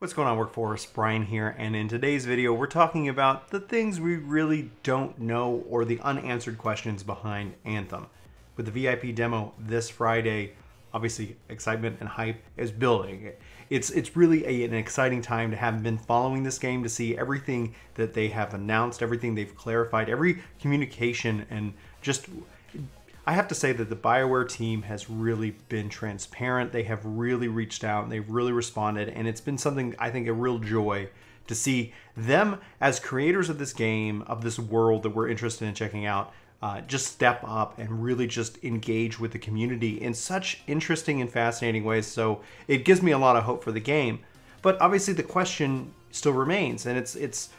What's going on, Workforce? Brian here, and in today's video we're talking about the things we really don't know or the unanswered questions behind Anthem. With the VIP demo this Friday, obviously excitement and hype is building. It's really an exciting time to have been following this game, to see everything that they have announced, everything they've clarified, every communication, and just I have to say that the Bioware team has really been transparent. They have really reached out and they've really responded, and it's been something, I think, a real joy to see them as creators of this game, of this world that we're interested in checking out, just step up and really just engage with the community in such interesting and fascinating ways. So it gives me a lot of hope for the game. But obviously the question still remains, and it's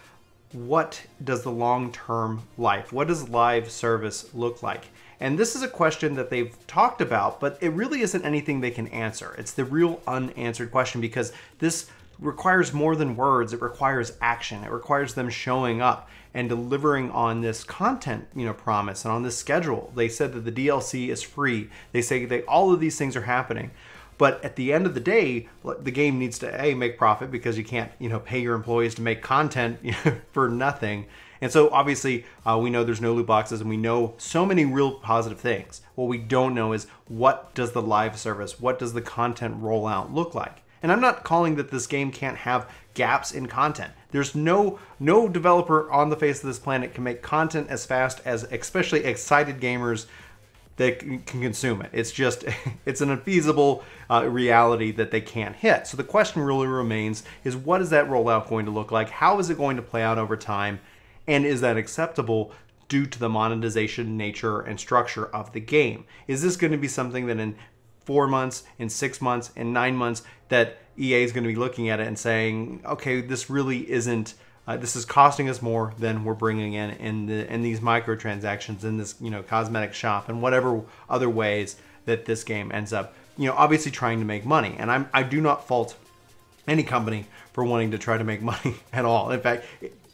what does the long-term life, what does live service look like? And this is a question that they've talked about, but it really isn't anything they can answer. It's the real unanswered question, because this requires more than words. It requires action. It requires them showing up and delivering on this content, promise, and on this schedule. They said that the DLC is free. They say that all of these things are happening. But at the end of the day, the game needs to make profit, because you can't, pay your employees to make content for nothing. And so obviously we know there's no loot boxes, and we know so many real positive things. What we don't know is, what does the live service, what does the content rollout look like? And I'm not calling that this game can't have gaps in content. There's no developer on the face of this planet can make content as fast as especially excited gamers that can consume it. It's just, it's an unfeasible reality that they can't hit. So the question really remains is, what is that rollout going to look like? How is it going to play out over time? And is that acceptable due to the monetization nature and structure of the game? Is this going to be something that in 4 months, in 6 months, in 9 months, that EA is going to be looking at it and saying, okay, this really isn't, this is costing us more than we're bringing in these microtransactions, in this cosmetic shop, and whatever other ways that this game ends up obviously trying to make money. And I do not fault any company for wanting to try to make money at all. In fact,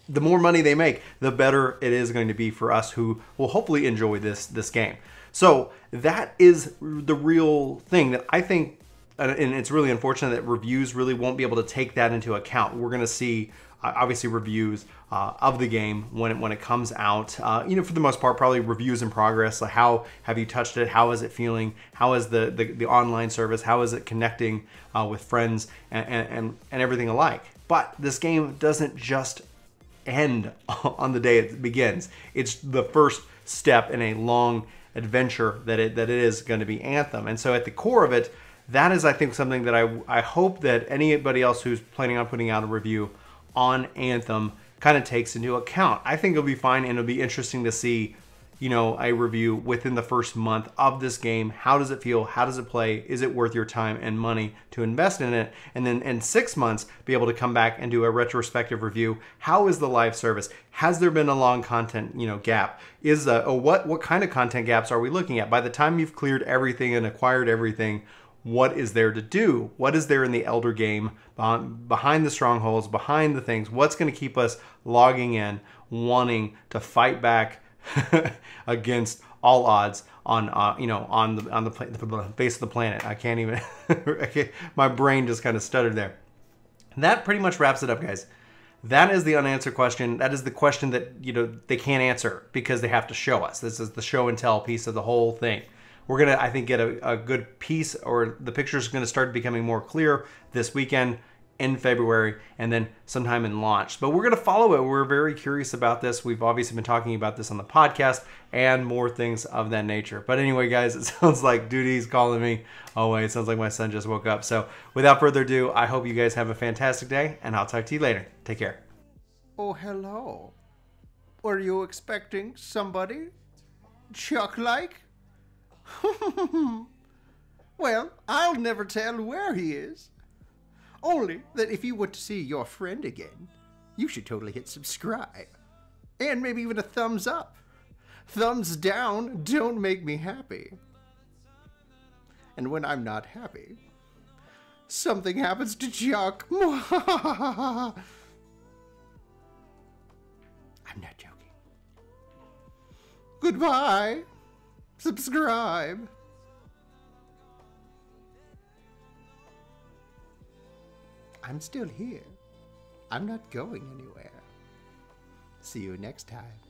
the more money they make, the better it is going to be for us who will hopefully enjoy this game. So that is the real thing that I think, and it's really unfortunate that reviews really won't be able to take that into account. We're going to see obviously reviews of the game when it comes out. For the most part, probably reviews in progress. Like, how have you touched it? How is it feeling? How is the online service? How is it connecting with friends and everything alike? But this game doesn't just end on the day it begins. It's the first step in a long adventure that it is going to be Anthem. And so at the core of it, that is, I think, something that I hope that anybody else who's planning on putting out a review on Anthem kind of takes into account. I think it'll be fine, and it'll be interesting to see a review within the first month of this game. How does it feel? How does it play? Is it worth your time and money to invest in it? And then in 6 months, be able to come back and do a retrospective review. How is the live service? Has there been a long content gap? Is what kind of content gaps are we looking at? By the time you've cleared everything and acquired everything, what is there to do? What is there in the Elder game, behind the strongholds, behind the things? What's going to keep us logging in, wanting to fight back against all odds on the face of the planet? I can't even my brain just kind of stuttered there. That pretty much wraps it up, guys. That is the unanswered question. That is the question that they can't answer, because they have to show us. This is the show and tell piece of the whole thing. We're gonna, I think, get a good piece, or the picture is gonna start becoming more clear this weekend in February, and then sometime in launch. But we're gonna follow it. We're very curious about this. We've obviously been talking about this on the podcast and more things of that nature. But anyway, guys, it sounds like duty's calling me. Oh wait, it sounds like my son just woke up. So without further ado, I hope you guys have a fantastic day, and I'll talk to you later. Take care. Oh, hello. Were you expecting somebody? Chuck-like? Well, I'll never tell where he is. Only that if you want to see your friend again, you should totally hit subscribe. And maybe even a thumbs up. Thumbs down don't make me happy. And when I'm not happy, something happens to Chuck. I'm not joking. Goodbye. Subscribe. I'm still here. I'm not going anywhere. See you next time.